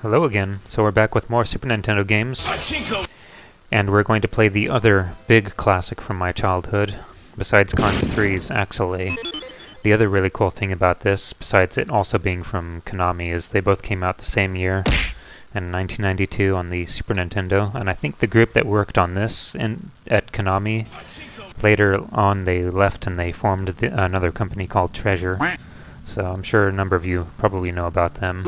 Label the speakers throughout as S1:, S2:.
S1: Hello again. So we're back with more Super Nintendo games, and we're going to play the other big classic from my childhood, besides Contra III's Axelay. The other really cool thing about this, besides it also being from Konami, is they both came out the same year, in 1992 on the Super Nintendo, and I think the group that worked on this at Konami, later on they left and they formed another company called Treasure, so I'm sure a number of you probably know about them.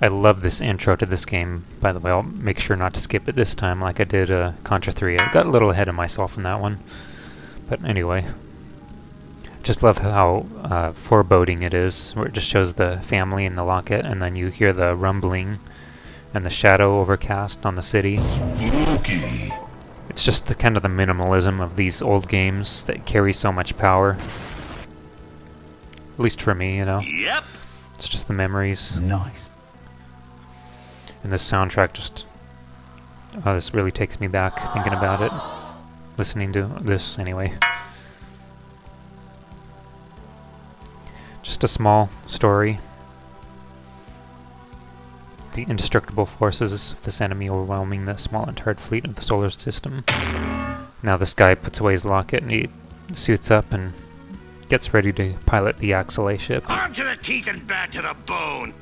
S1: I love this intro to this game, by the way. I'll make sure not to skip it this time like I did Contra III. I got a little ahead of myself in that one. But anyway, just love how foreboding it is, where it just shows the family in the locket, and then you hear the rumbling and the shadow overcast on the city. Spooky. It's just the kind of the minimalism of these old games that carry so much power. At least for me, you know.
S2: Yep.
S1: It's just the memories.
S3: Nice.
S1: And this soundtrack just... oh, this really takes me back, thinking about it. Listening to this, anyway. Just a small story. The indestructible forces of this enemy overwhelming the small and tired fleet of the solar system. Now this guy puts away his locket and he suits up and gets ready to pilot the Axelay ship.
S2: Armed to the teeth and bad to the bone!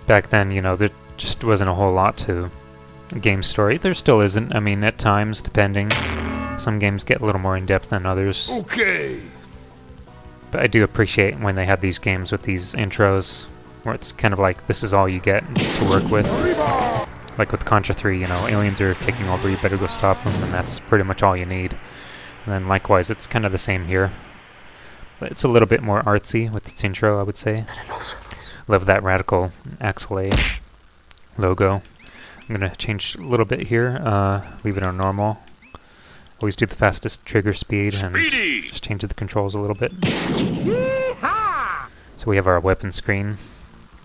S1: Back then, you know, there just wasn't a whole lot to a game story. There still isn't. I mean, at times, depending. Some games get a little more in-depth than others.
S3: Okay.
S1: But I do appreciate when they have these games with these intros, where it's kind of like, this is all you get to work with. Like with Contra III, you know, aliens are taking over, you better go stop them, and that's pretty much all you need. And then likewise, it's kind of the same here. But it's a little bit more artsy with its intro, I would say. Love that radical Axelay logo. I'm going to change a little bit here, leave it on normal. Always do the fastest trigger speed and just change the controls a little bit. Yeehaw! So we have our weapon screen.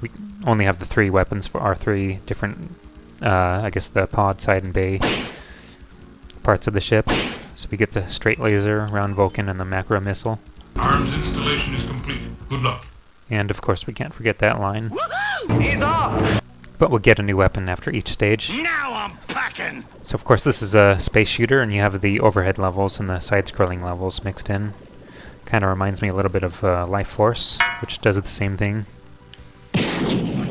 S1: We only have the 3 weapons for our 3 different, I guess the pod, side, and bay parts of the ship. So we get the straight laser, round Vulcan, and the macro missile.
S4: Arms installation is completed. Good luck.
S1: And of course we can't forget that line.
S2: Woohoo! He's off!
S1: But we'll get a new weapon after each stage.
S2: Now I'm packing!
S1: So of course this is a space shooter, and you have the overhead levels and the side-scrolling levels mixed in. Kind of reminds me a little bit of Life Force, which does the same thing.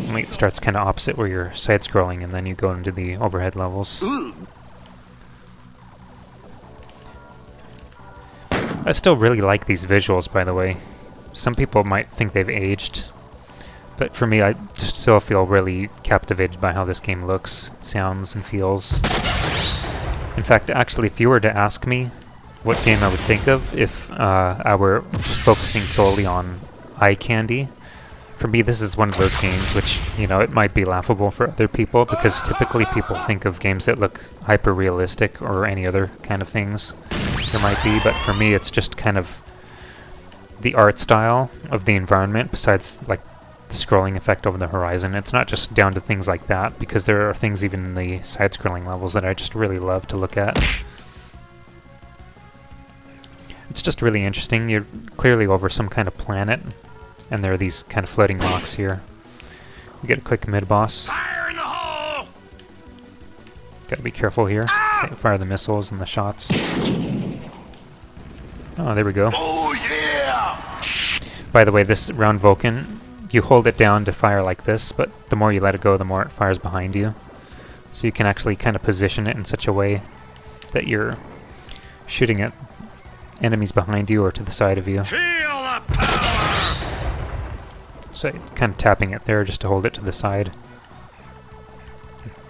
S1: Only it starts kind of opposite, where you're side-scrolling and then you go into the overhead levels. I still really like these visuals, by the way. Some people might think they've aged, but for me, I just still feel really captivated by how this game looks, sounds, and feels. In fact, actually, if you were to ask me what game I would think of if I were just focusing solely on eye candy, for me, this is one of those games which, you know, it might be laughable for other people, because typically people think of games that look hyper-realistic or any other kind of things there might be, but for me, it's just kind of the art style of the environment, besides like the scrolling effect over the horizon. It's not just down to things like that, because there are things even in the side-scrolling levels that I just really love to look at. It's just really interesting. You're clearly over some kind of planet, and there are these kind of floating rocks here. We get a quick mid-boss.
S2: Fire in the hole!
S1: Gotta be careful here. So fire the missiles and the shots. Oh, there we go.
S2: Oh yeah!
S1: By the way, this round Vulcan, you hold it down to fire like this, but the more you let it go, the more it fires behind you. So you can actually kind of position it in such a way that you're shooting at enemies behind you or to the side of you.
S2: Feel the power!
S1: So kind of tapping it there just to hold it to the side.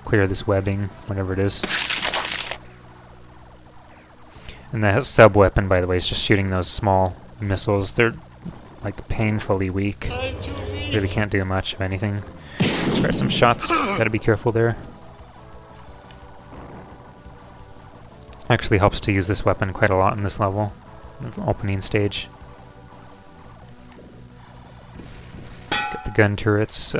S1: Clear this webbing, whatever it is. And the sub-weapon, by the way, is just shooting those small missiles. They're like painfully weak. Really can't do much of anything. Try some shots. Gotta be careful there. Actually helps to use this weapon quite a lot in this level. Opening stage. Got the gun turrets.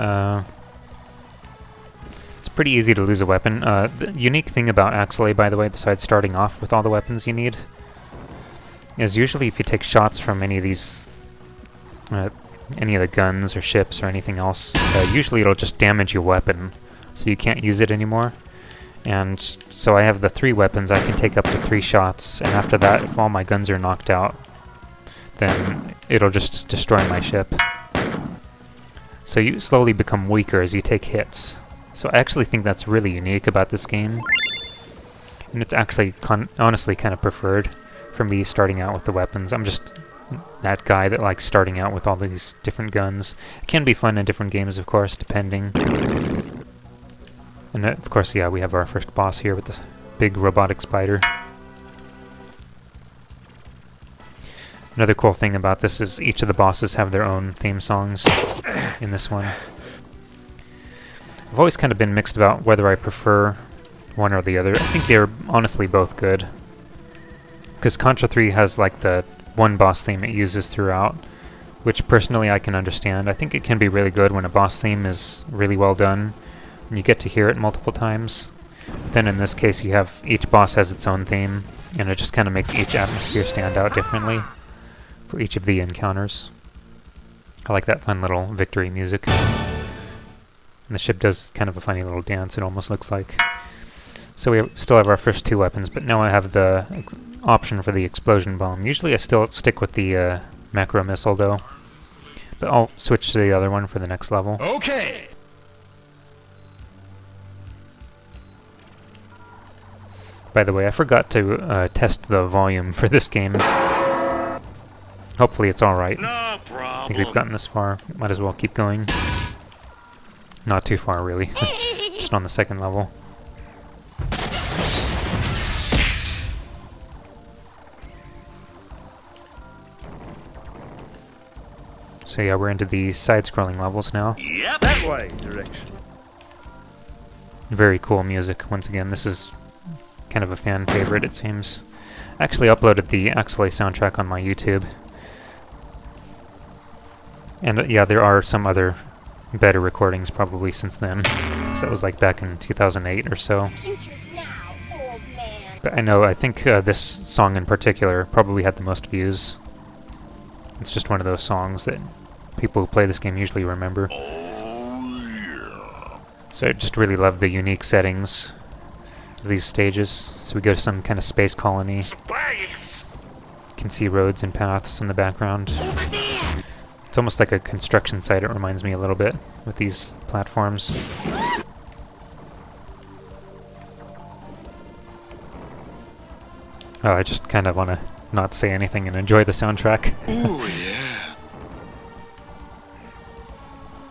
S1: It's pretty easy to lose a weapon. The unique thing about Axelay, by the way, besides starting off with all the weapons you need, is usually if you take shots from any of these any of the guns or ships or anything else, usually it'll just damage your weapon, so you can't use it anymore. And so I have the 3 weapons. I can take up to 3 shots, and after that, if all my guns are knocked out, then it'll just destroy my ship. So you slowly become weaker as you take hits. So I actually think that's really unique about this game. And it's actually honestly kind of preferred for me starting out with the weapons. I'm just that guy that likes starting out with all these different guns. It can be fun in different games, of course, depending. And of course, yeah, we have our first boss here with the big robotic spider. Another cool thing about this is each of the bosses have their own theme songs in this one. I've always kind of been mixed about whether I prefer one or the other. I think they're honestly both good. Because Contra III has like the one boss theme it uses throughout, which personally I can understand. I think it can be really good when a boss theme is really well done, and you get to hear it multiple times. But then in this case you have each boss has its own theme, and it just kind of makes each atmosphere stand out differently for each of the encounters. I like that fun little victory music. And the ship does kind of a funny little dance, it almost looks like. So we still have our first 2 weapons, but now I have the option for the explosion bomb. Usually I still stick with the macro missile though, but I'll switch to the other one for the next level.
S2: Okay.
S1: By the way, I forgot to test the volume for this game. Hopefully it's alright.
S2: No problem.
S1: I think we've gotten this far. Might as well keep going. Not too far, really. Just on the second level. So yeah, we're into the side-scrolling levels now.
S2: Yep. That way. Direction.
S1: Very cool music. Once again, this is kind of a fan favorite, it seems. I actually uploaded the Axelay soundtrack on my YouTube. And yeah, there are some other better recordings probably since then. So that was like back in 2008 or so. But I think this song in particular probably had the most views. It's just one of those songs that people who play this game usually remember. So I just really love the unique settings of these stages. So we go to some kind of space colony. You can see roads and paths in the background. It's almost like a construction site, it reminds me a little bit, with these platforms. Oh, I just kind of want to not say anything and enjoy the soundtrack.
S2: Ooh, yeah.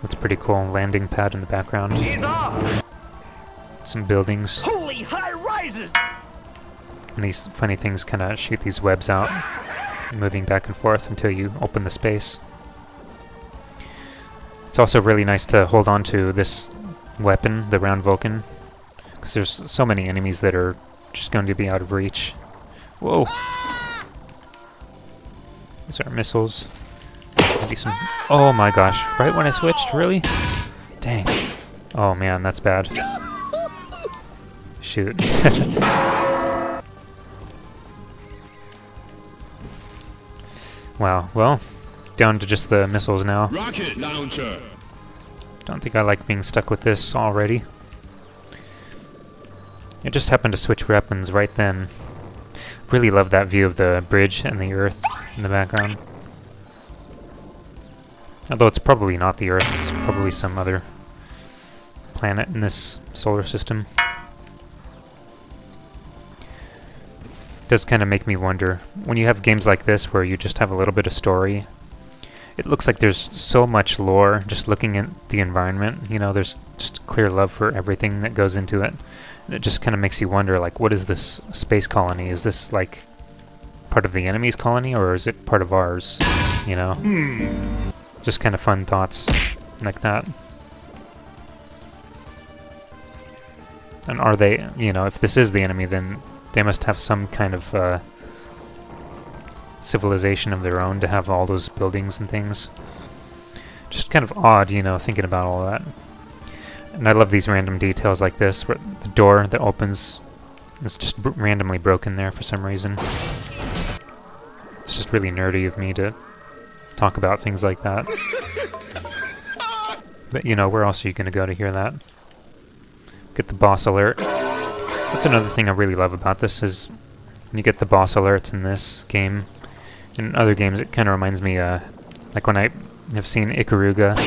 S1: It's a pretty cool landing pad in the background.
S3: He's off!
S1: Some buildings.
S3: Holy high rises!
S1: And these funny things kind of shoot these webs out, moving back and forth until you open the space. It's also really nice to hold on to this weapon, the round Vulcan, because there's so many enemies that are just going to be out of reach. Whoa! These are missiles. Maybe some... Oh my gosh, right when I switched? Really? Dang. Oh man, that's bad. Shoot. Wow, well, down to just the missiles now.
S2: Rocket launcher.
S1: Don't think I like being stuck with this already. I just happened to switch weapons right then. Really love that view of the bridge and the Earth in the background. Although it's probably not the Earth, it's probably some other planet in this solar system. It does kind of make me wonder, when you have games like this where you just have a little bit of story, it looks like there's so much lore just looking at the environment. You know, there's just clear love for everything that goes into it. And it just kind of makes you wonder, like, what is this space colony? Is this, like, part of the enemy's colony, or is it part of ours? You know? Just kind of fun thoughts like that. And are they, you know, if this is the enemy, then they must have some kind of civilization of their own to have all those buildings and things. Just kind of odd, you know, thinking about all that. And I love these random details like this, where the door that opens is just randomly broken there for some reason. It's just really nerdy of me to talk about things like that. But you know, where else are you going to go to hear that? Get the boss alert. That's another thing I really love about this is when you get the boss alerts in this game. In other games, it kind of reminds me, like when I have seen Ikaruga,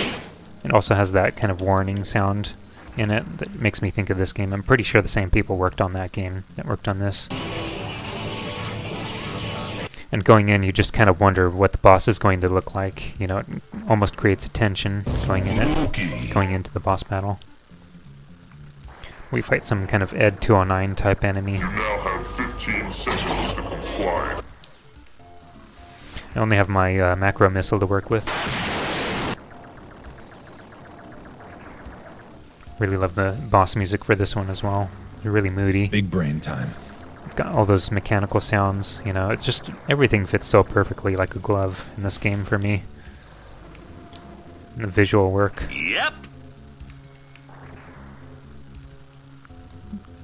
S1: it also has that kind of warning sound in it that makes me think of this game. I'm pretty sure the same people worked on that game that worked on this. And going in, you just kind of wonder what the boss is going to look like. You know, it almost creates a tension going into the boss battle. We fight some kind of Ed 209 type enemy.
S5: You now have 15 seconds to comply.
S1: I only have my macro missile to work with. Really love the boss music for this one as well. They're really moody.
S6: Big brain time.
S1: Got all those mechanical sounds, you know, it's just everything fits so perfectly like a glove in this game for me. And the visual work.
S3: Yep.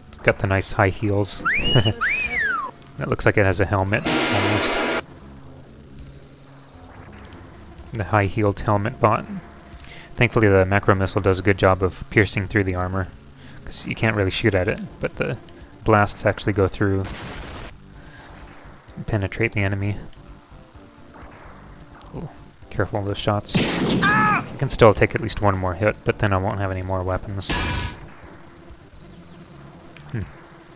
S1: It's got the nice high heels. It looks like it has a helmet, almost. The high-heeled helmet bot. Thankfully the macro missile does a good job of piercing through the armor, because you can't really shoot at it, but the blasts actually go through and penetrate the enemy. Ooh, careful of those shots. I can still take at least one more hit, but then I won't have any more weapons.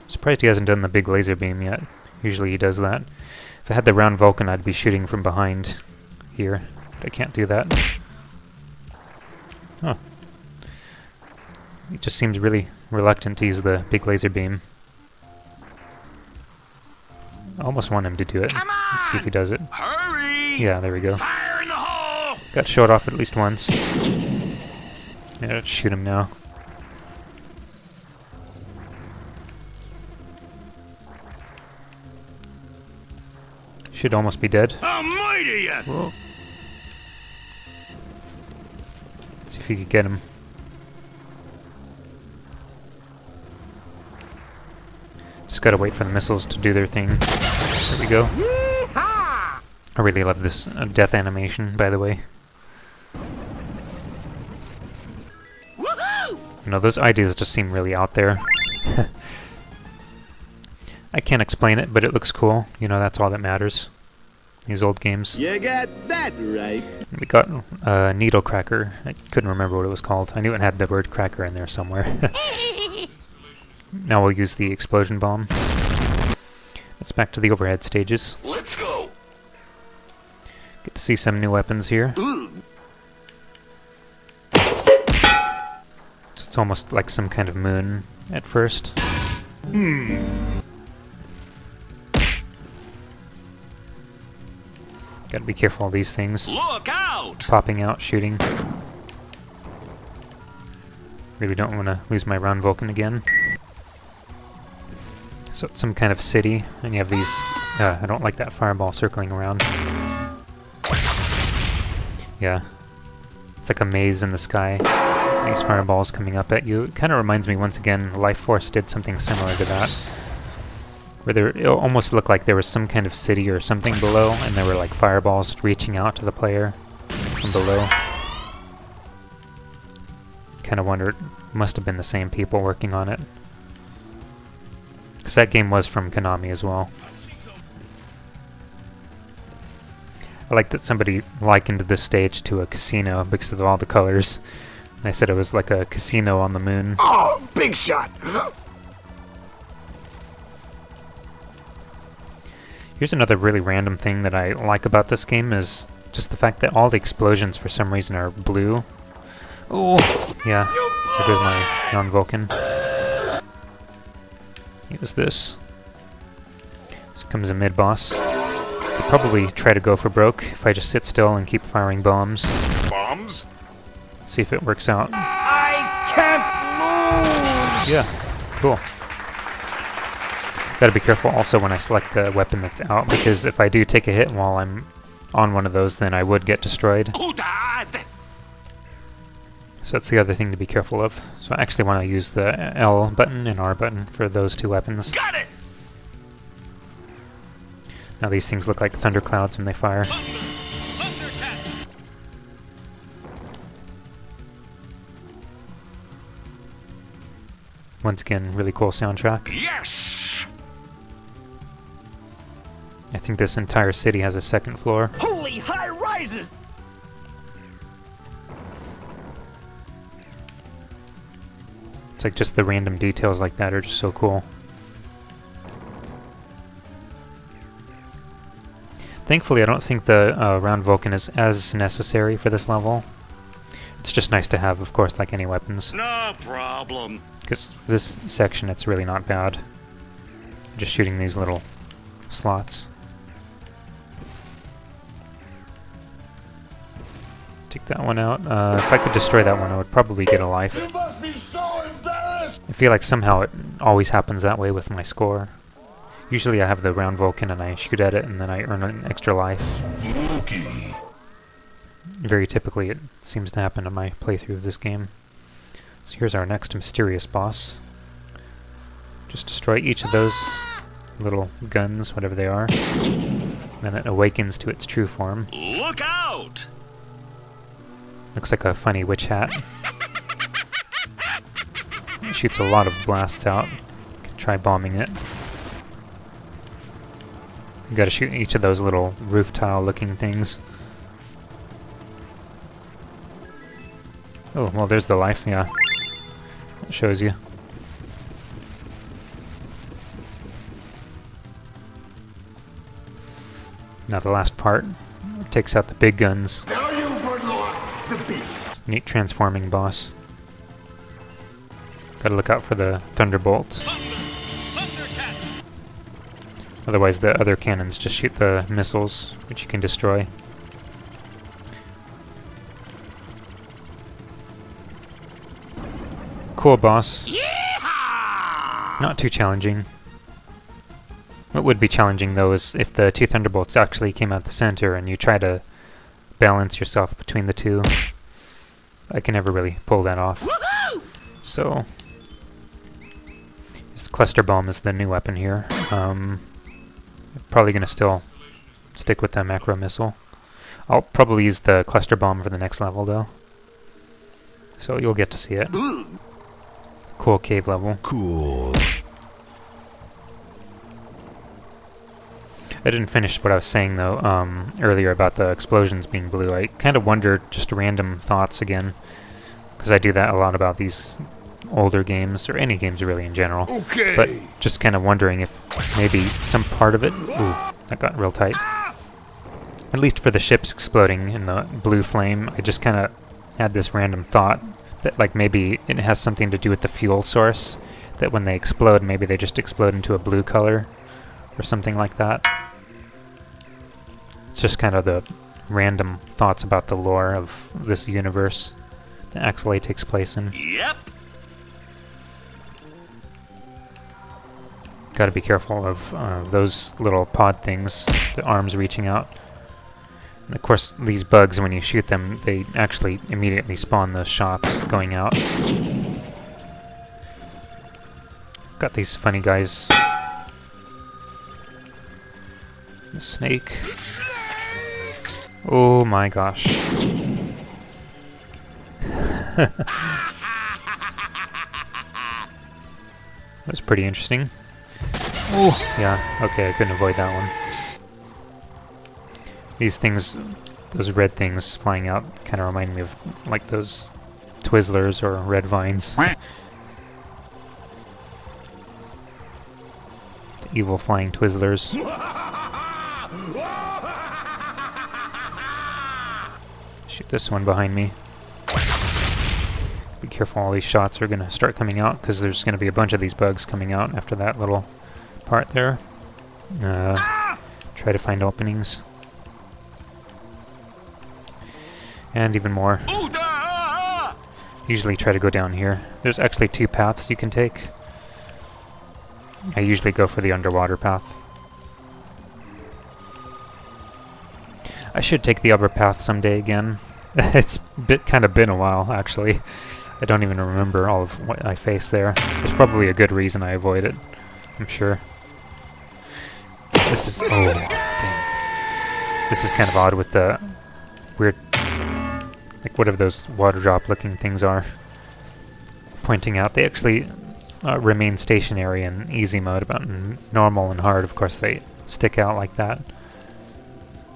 S1: Surprised he hasn't done the big laser beam yet. Usually he does that. If I had the round Vulcan, I'd be shooting from behind here, but I can't do that. Huh. He just seems really reluctant to use the big laser beam. I almost want him to do it. Let's see if he does it.
S3: Hurry!
S1: Yeah, there we go.
S3: Fire in the hole!
S1: Got to show it off at least once. Yeah, let's shoot him now. Should almost be dead.
S3: Almighty ya!
S1: Whoa. Let's see if we could get him. Just gotta wait for the missiles to do their thing. There we go. I really love this death animation, by the way.
S3: Woohoo!
S1: You know, those ideas just seem really out there. I can't explain it, but it looks cool. You know, that's all that matters. These old games.
S2: You got that right.
S1: We got Needle Cracker. I couldn't remember what it was called. I knew it had the word cracker in there somewhere. Now we'll use the explosion bomb. Let's back to the overhead stages.
S3: Let's go!
S1: Get to see some new weapons here. So it's almost like some kind of moon at first. Gotta be careful of these things.
S3: Look out!
S1: Popping out, shooting. Really don't want to lose my round Vulcan again. So it's some kind of city, and you have these... I don't like that fireball circling around. Yeah. It's like a maze in the sky. These fireballs coming up at you. It kind of reminds me, once again, Life Force did something similar to that. Where it almost looked like there was some kind of city or something below, and there were like fireballs reaching out to the player from below. Kind of wondered, must have been the same people working on it. Because that game was from Konami as well. I like that somebody likened this stage to a casino because of all the colors. And I said it was like a casino on the moon.
S3: Oh, big shot!
S1: Here's another really random thing that I like about this game is just the fact that all the explosions for some reason are blue. Oh, yeah. There goes my non-Vulcan. Use this. This comes a mid-boss. Could probably try to go for broke if I just sit still and keep firing bombs.
S5: Bombs?
S1: Let's see if it works out.
S3: I can't move!
S1: Yeah, cool. Gotta be careful also when I select the weapon that's out, because if I do take a hit while I'm on one of those, then I would get destroyed. So that's the other thing to be careful of. So I actually want to use the L button and R button for those two weapons.
S3: Got it!
S1: Now these things look like thunderclouds when they fire. Once again, really cool soundtrack.
S3: Yes!
S1: I think this entire city has a second floor.
S3: Holy high rises!
S1: It's like just the random details like that are just so cool. Thankfully, I don't think the round Vulcan is as necessary for this level. It's just nice to have, of course, like any weapons.
S3: No problem.
S1: Because for this section, it's really not bad. Just shooting these little slots. Take that one out. If I could destroy that one, I would probably get a life.
S3: You must be so embarrassed!
S1: I feel like somehow it always happens that way with my score. Usually I have the round Vulcan and I shoot at it and then I earn an extra life.
S3: Spooky.
S1: Very typically it seems to happen in my playthrough of this game. So here's our next mysterious boss. Just destroy each of those little guns, whatever they are. Then it awakens to its true form.
S3: Look out!
S1: Looks like a funny witch hat. It shoots a lot of blasts out. Can try bombing it. You gotta shoot each of those little roof tile looking things. Oh, well there's the life, yeah. It shows you. Now the last part takes out the big guns.
S3: Now you've unlocked the beast.
S1: It's a neat transforming boss. Gotta look out for the thunderbolts. Otherwise the other cannons just shoot the missiles, which you can destroy. Cool boss.
S3: Yeehaw!
S1: Not too challenging. What would be challenging though is if the two thunderbolts actually came out the center and you try to balance yourself between the two. I can never really pull that off.
S3: Woohoo!
S1: So this cluster bomb is the new weapon here. Probably gonna still stick with the macro missile. I'll probably use the cluster bomb for the next level though. So you'll get to see it. Cool cave level.
S3: Cool.
S1: I didn't finish what I was saying though earlier about the explosions being blue. I kind of wondered, just random thoughts again, because I do that a lot about these older games, or any games really in general.
S3: Okay.
S1: But just kind of wondering if maybe some part of it... Ooh, that got real tight. At least for the ships exploding in the blue flame, I just kind of had this random thought that like maybe it has something to do with the fuel source, that when they explode, maybe they just explode into a blue color, or something like that. It's just kind of the random thoughts about the lore of this universe that Axelay takes place in.
S3: Yep.
S1: Gotta be careful of those little pod things, the arms reaching out. And of course, these bugs, when you shoot them, they actually immediately spawn those shots going out. Got these funny guys. The snake. Oh my gosh. That's pretty interesting. Oh, yeah, okay, I couldn't avoid that one. These things, those red things flying out, kind of remind me of like those Twizzlers or red vines. The evil flying Twizzlers. Shoot this one behind me. Be careful, all these shots are going to start coming out, because there's going to be a bunch of these bugs coming out after that little part there. Try to find openings. And even more. Usually try to go down here. There's actually two paths you can take. I usually go for the underwater path. I should take the upper path someday again. It's kind of been a while, actually. I don't even remember all of what I faced there. There's probably a good reason I avoid it, I'm sure. This is... oh, dang. This is kind of odd with the weird... like whatever those water drop looking things are pointing out. They actually remain stationary in easy mode, but in normal and hard, of course, they stick out like that.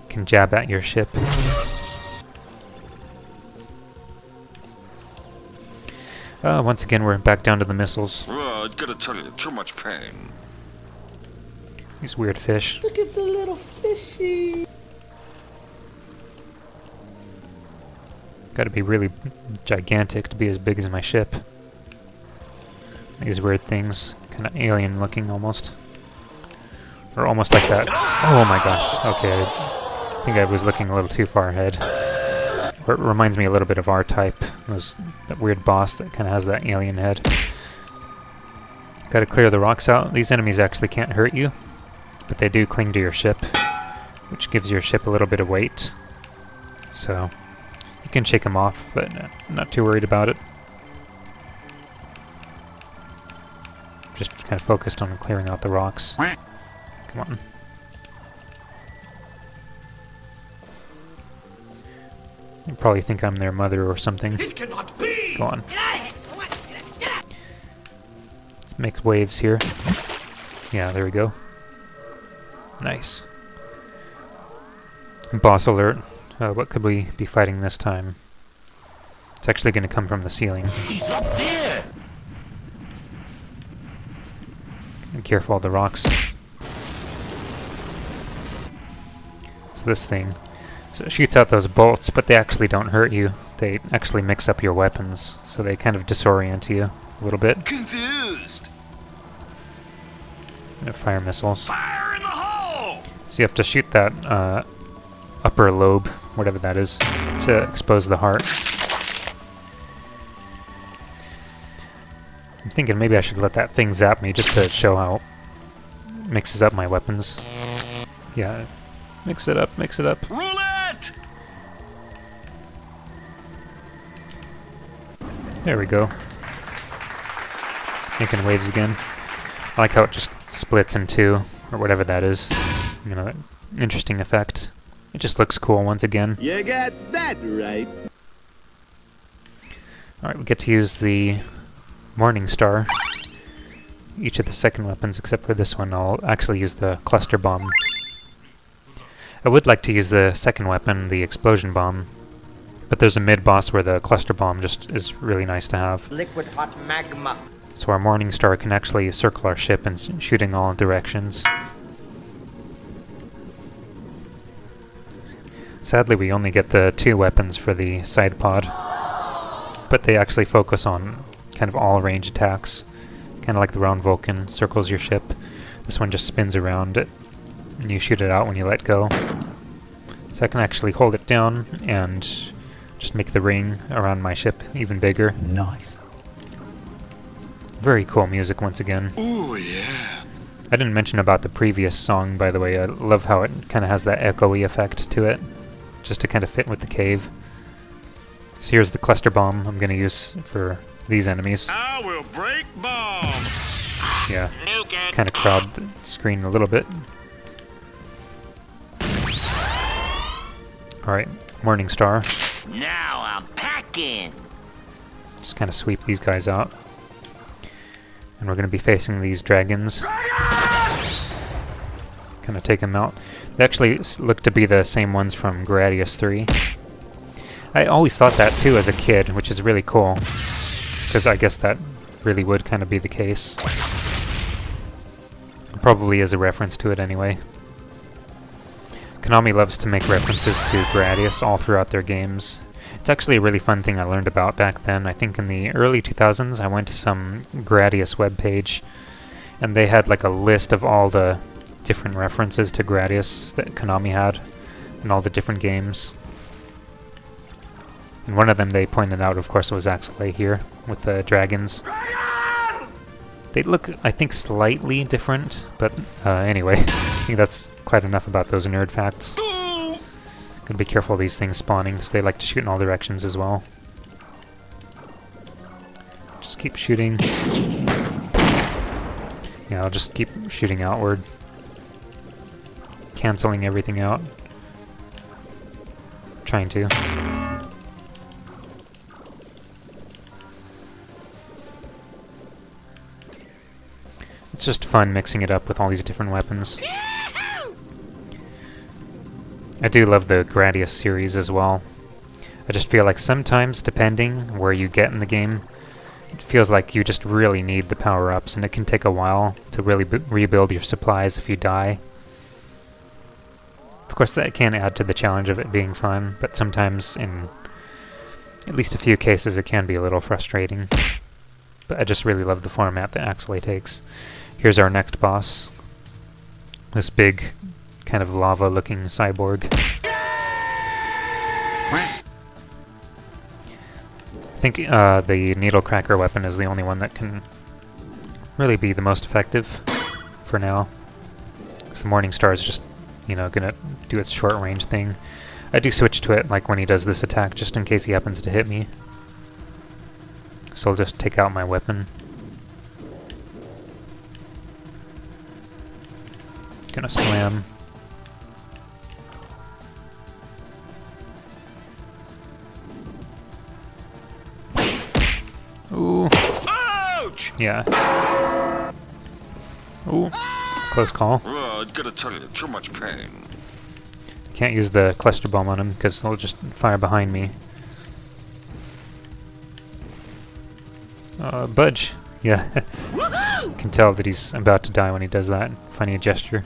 S1: Can jab at your ship. Once again, we're back down to the missiles.
S3: I gotta tell you, too much pain.
S1: These weird fish.
S6: Look at the little fishy.
S1: Gotta be really gigantic to be as big as my ship. These weird things. Kind of alien looking almost. Or almost like that. Oh my gosh. Okay. I think I was looking a little too far ahead. It reminds me a little bit of R-Type. That weird boss that kind of has that alien head. Gotta clear the rocks out. These enemies actually can't hurt you, but they do cling to your ship, which gives your ship a little bit of weight. So you can shake them off, but not too worried about it. Just kind of focused on clearing out the rocks. Come on. You probably think I'm their mother or something.
S3: It cannot be!
S1: Go on. Let's make waves here. Yeah, there we go. Nice. Boss alert. What could we be fighting this time? It's actually going to come from the ceiling.
S3: She's up there!
S1: Be careful of the rocks. So this thing, so it shoots out those bolts, but they actually don't hurt you. They actually mix up your weapons, so they kind of disorient you a little bit.
S3: Confused!
S1: Fire missiles.
S3: Fire in the hole!
S1: So you have to shoot that upper lobe, whatever that is, to expose the heart. I'm thinking maybe I should let that thing zap me just to show how it mixes up my weapons. Yeah, mix it up, mix it up.
S3: Roulette!
S1: There we go. Making waves again. I like how it just splits in two, or whatever that is. You know, that interesting effect. It just looks cool once again.
S2: You got that right.
S1: Alright, we get to use the Morning Star. Each of the second weapons, except for this one, I'll actually use the Cluster Bomb. I would like to use the second weapon, the Explosion Bomb, but there's a mid-boss where the Cluster Bomb just is really nice to have.
S6: Liquid hot magma.
S1: So our Morning Star can actually circle our ship and shoot in all directions. Sadly, we only get the 2 weapons for the side pod, but they actually focus on kind of all range attacks, kind of like the round Vulcan circles your ship. This one just spins around it, and you shoot it out when you let go. So I can actually hold it down and just make the ring around my ship even bigger.
S6: Nice.
S1: Very cool music once again.
S3: Ooh, yeah.
S1: I didn't mention about the previous song, by the way. I love how it kind of has that echoey effect to it, just to kind of fit with the cave. So here's the Cluster Bomb I'm going to use for these enemies.
S3: I will break bomb!
S1: Yeah, kind of crowd the screen a little bit. Alright, Morning Star.
S3: Now I'm packing!
S1: Just kind of sweep these guys out. And we're going to be facing these dragons. Kind of take them out. They actually look to be the same ones from Gradius 3. I always thought that too as a kid, which is really cool. Because I guess that really would kind of be the case. Probably as a reference to it anyway. Konami loves to make references to Gradius all throughout their games. It's actually a really fun thing I learned about back then. I think in the early 2000s I went to some Gradius webpage, and they had like a list of all the different references to Gradius that Konami had in all the different games. And one of them they pointed out, of course, was Axelay here with the dragons. They look, I think, slightly different, but anyway, I think that's quite enough about those nerd facts. Gotta be careful of these things spawning, because they like to shoot in all directions as well. Just keep shooting. Yeah, I'll just keep shooting outward. Canceling everything out. Trying to. It's just fun mixing it up with all these different weapons. I do love the Gradius series as well. I just feel like sometimes, depending where you get in the game, it feels like you just really need the power-ups, and it can take a while to really rebuild your supplies if you die. Of course, that can add to the challenge of it being fun, but sometimes, in at least a few cases, it can be a little frustrating. But I just really love the format that Axelay takes. Here's our next boss. This big, kind of lava-looking cyborg. I think the needle cracker weapon is the only one that can really be the most effective for now. Because the Morning Star is just, you know, gonna do its short range thing. I do switch to it like when he does this attack, just in case he happens to hit me. So I'll just take out my weapon. Gonna slam. Ooh.
S3: Ouch!
S1: Yeah. Ooh. Close call.
S3: I gotta tell you, too much pain.
S1: Can't use the cluster bomb on him because he'll just fire behind me. Budge. Yeah. Can tell that he's about to die when he does that. Funny gesture.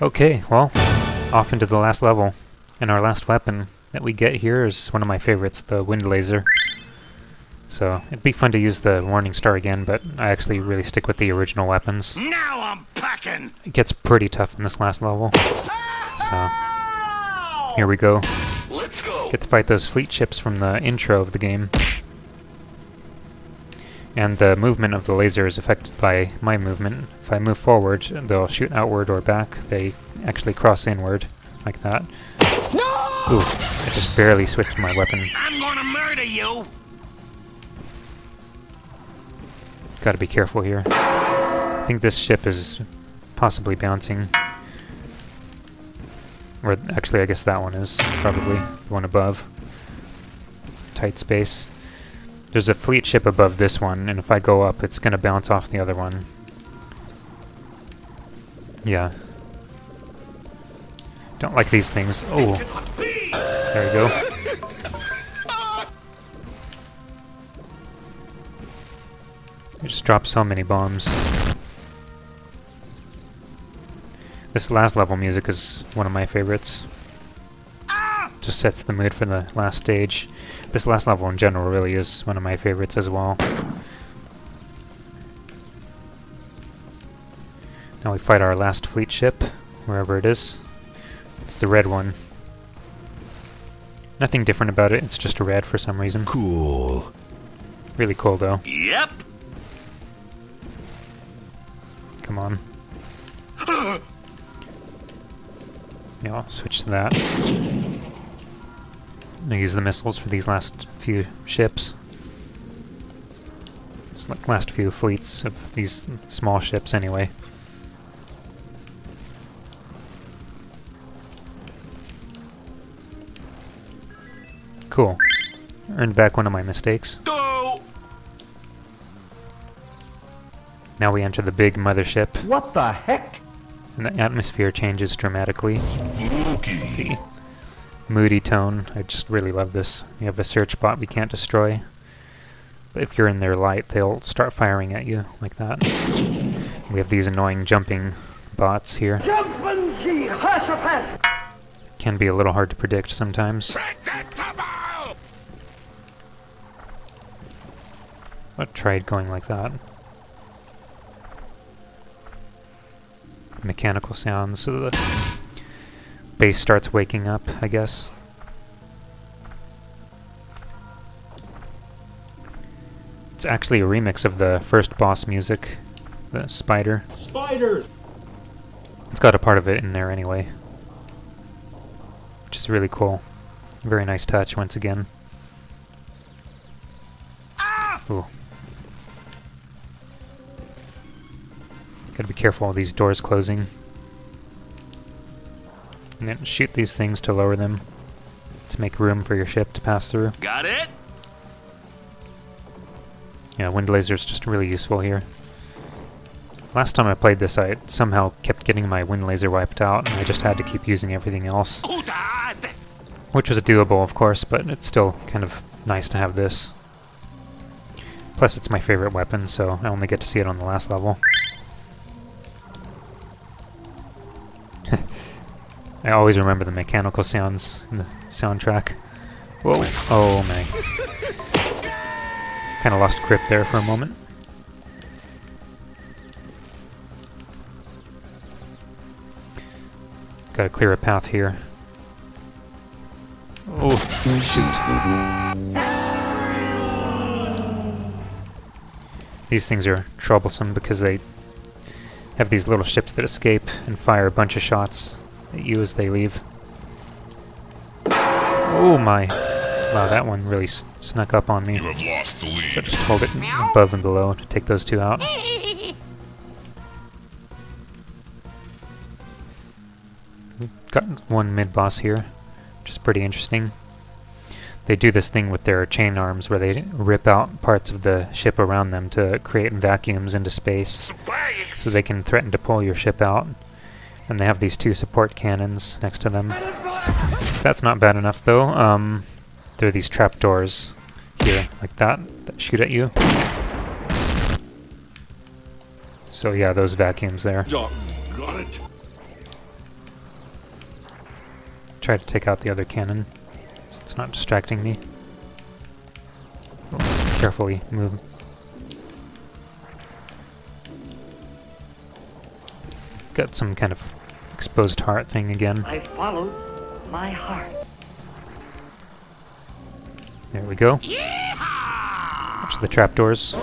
S1: Okay, well, off into the last level. And our last weapon that we get here is one of my favorites, the wind laser. So it'd be fun to use the Morning Star again, but I actually really stick with the original weapons.
S3: Now I'm packing!
S1: It gets pretty tough in this last level. So here we go.
S3: Let's go!
S1: Get to fight those fleet ships from the intro of the game. And the movement of the laser is affected by my movement. If I move forward, they'll shoot outward or back. They actually cross inward, like that. No! Ooh, I just barely switched my weapon.
S3: I'm gonna murder you!
S1: Gotta be careful here. I think this ship is possibly bouncing. Or actually, I guess that one is probably the one above. Tight space. There's a fleet ship above this one, and if I go up, it's gonna bounce off the other one. Yeah. Don't like these things. Oh. There we go. I just dropped so many bombs. This last level music is one of my favorites. Just sets the mood for the last stage. This last level in general really is one of my favorites as well. Now we fight our last fleet ship, wherever it is. It's the red one. Nothing different about it, it's just a red for some reason.
S5: Cool.
S1: Really cool though.
S3: Yep!
S1: Come on. Yeah, I'll switch to that. I'll use the missiles for these last few ships. Just like last few fleets of these small ships anyway. Cool. Earned back one of my mistakes.
S3: Go!
S1: Now we enter the big mothership.
S2: What the heck?
S1: And the atmosphere changes dramatically.
S5: Spooky.
S1: The moody tone. I just really love this. You have a search bot we can't destroy. But if you're in their light, they'll start firing at you like that. We have these annoying jumping bots here. Can be a little hard to predict sometimes. I tried going like that. Mechanical sounds, so the bass starts waking up, I guess. It's actually a remix of the first boss music, the Spider.
S2: Spider!
S1: It's got a part of it in there anyway. Which is really cool. Very nice touch once again. Ooh. Gotta be careful of these doors closing. And then shoot these things to lower them, to make room for your ship to pass through.
S3: Got it?
S1: Yeah, wind laser is just really useful here. Last time I played this, I somehow kept getting my wind laser wiped out, and I just had to keep using everything else. Which was doable, of course, but it's still kind of nice to have this. Plus, it's my favorite weapon, so I only get to see it on the last level. I always remember the mechanical sounds in the soundtrack. Whoa. Oh, my. Kind of lost grip there for a moment. Gotta clear a path here. Oh, shoot. These things are troublesome because they have these little ships that escape and fire a bunch of shots at you as they leave. Oh my. Wow, that one really snuck up on me.
S5: You have lost the lead.
S1: So just hold it above and below to take those two out. Got one mid-boss here, which is pretty interesting. They do this thing with their chain arms where they rip out parts of the ship around them to create vacuums into space so they can threaten to pull your ship out. And they have these two support cannons next to them. If that's not bad enough though, there are these trapdoors here, like that shoot at you. So yeah, those vacuums there.
S3: Got it.
S1: Try to take out the other cannon so it's not distracting me. Oh, carefully move. Got some kind of exposed heart thing again.
S7: I followed my heart.
S1: There we go. Watch the trapdoors.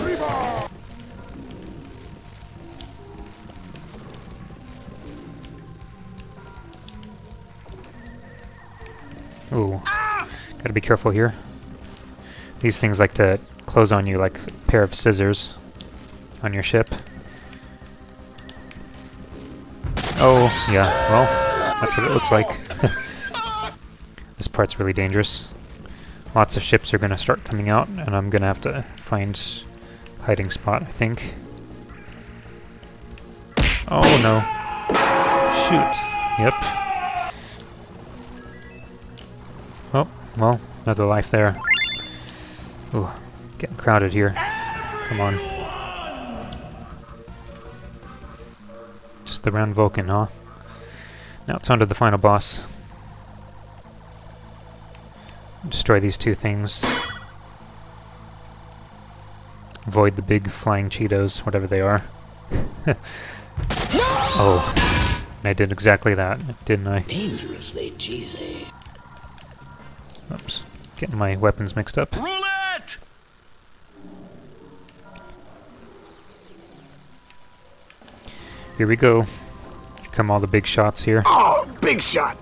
S1: Ooh, gotta be careful here. These things like to close on you like a pair of scissors on your ship. Oh, yeah, well, that's what it looks like. This part's really dangerous. Lots of ships are gonna start coming out, and I'm gonna have to find a hiding spot, I think. Oh no. Shoot. Yep. Oh, well, another life there. Ooh, getting crowded here. Come on. Just the round Vulcan, huh? Now it's on to the final boss. Destroy these two things. Avoid the big flying Cheetos, whatever they are. Oh, and I did exactly that, didn't I?
S6: Dangerously cheesy.
S1: Oops, getting my weapons mixed up.
S3: Roulette!
S1: Here we go. Here come all the big shots here.
S3: Oh, big shot!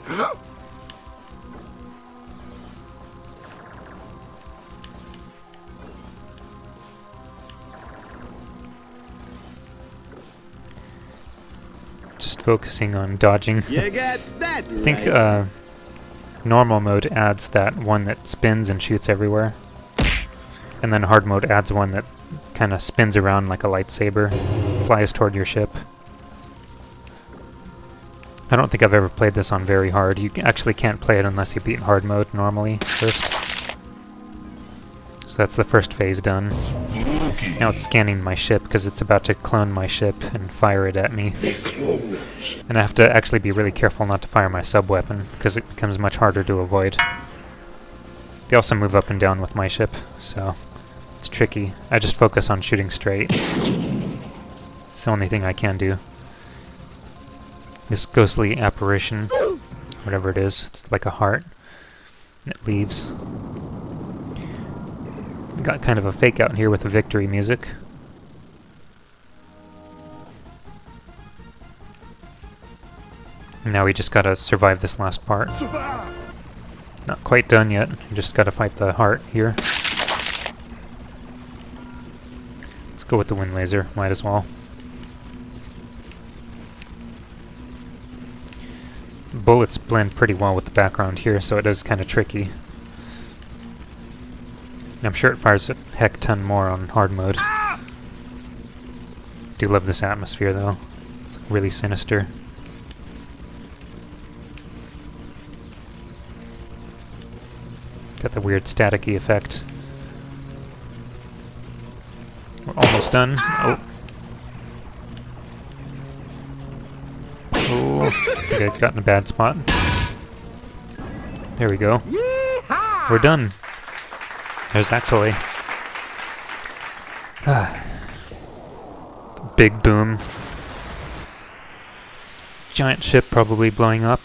S1: Just focusing on dodging.
S2: You got that
S1: I think
S2: right.
S1: normal mode adds that one that spins and shoots everywhere. And then hard mode adds one that kind of spins around like a lightsaber, flies toward your ship. I don't think I've ever played this on very hard. You actually can't play it unless you beat hard mode normally first. So that's the first phase done. Now it's scanning my ship because it's about to clone my ship and fire it at me. And I have to actually be really careful not to fire my sub-weapon because it becomes much harder to avoid. They also move up and down with my ship, so it's tricky. I just focus on shooting straight. It's the only thing I can do. This ghostly apparition, whatever it is, it's like a heart, and it leaves. We got kind of a fake out here with the victory music. And now we just gotta survive this last part. Not quite done yet, we just gotta fight the heart here. Let's go with the wind laser, might as well. Bullets blend pretty well with the background here, so it is kind of tricky. I'm sure it fires a heck ton more on hard mode. Do love this atmosphere though. It's really sinister. Got the weird staticky effect. We're almost done. Oh. Oh, I think I got in a bad spot. There we go. We're done. There's Axelay. Big boom. Giant ship probably blowing up.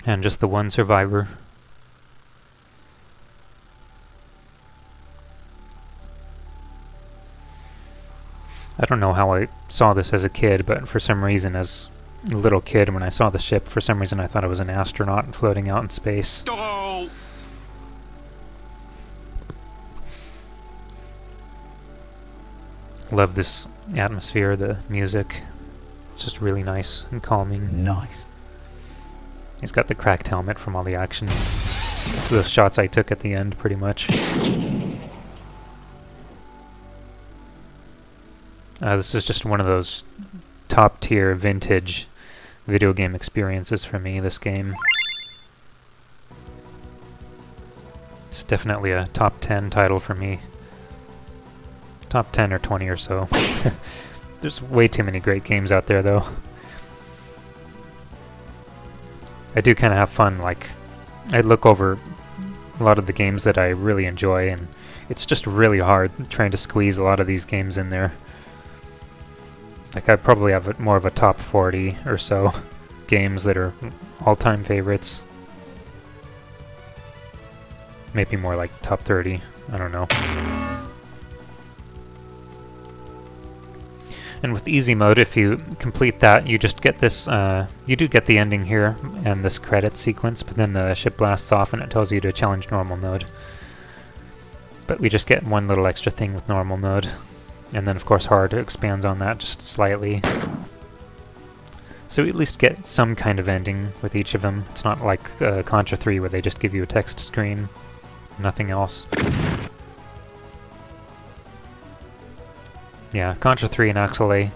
S1: And just the one survivor. I don't know how I saw this as a kid, but for some reason as a little kid when I saw the ship, for some reason I thought it was an astronaut floating out in space.
S3: Oh.
S1: Love this atmosphere, the music. It's just really nice and calming.
S6: Nice.
S1: He's got the cracked helmet from all the action. The shots I took at the end, pretty much. This is just one of those top-tier vintage video game experiences for me, this game. It's definitely a top 10 title for me. Top 10 or 20 or so. There's way too many great games out there, though. I do kind of have fun, like, I look over a lot of the games that I really enjoy, and it's just really hard trying to squeeze a lot of these games in there. Like, I probably have more of a top 40 or so games that are all-time favorites. Maybe more like top 30, I don't know. And with easy mode, if you complete that, you just get this, you do get the ending here and this credit sequence, but then the ship blasts off and it tells you to challenge normal mode. But we just get one little extra thing with normal mode. And then of course hard expands on that just slightly. So we at least get some kind of ending with each of them. It's not like Contra 3 where they just give you a text screen, nothing else. Yeah, Contra 3 and Axelay.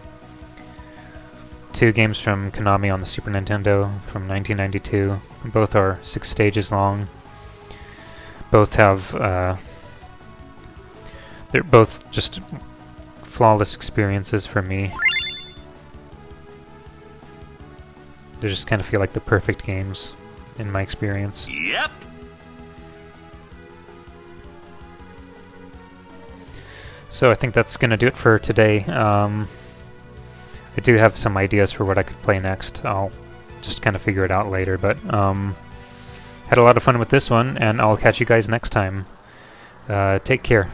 S1: Two games from Konami on the Super Nintendo from 1992. Both are 6 stages long. Both have, they're both just flawless experiences for me. They just kind of feel like the perfect games in my experience.
S3: Yep.
S1: So I think that's going to do it for today. I do have some ideas for what I could play next. I'll just kind of figure it out later, but had a lot of fun with this one, and I'll catch you guys next time. Take care.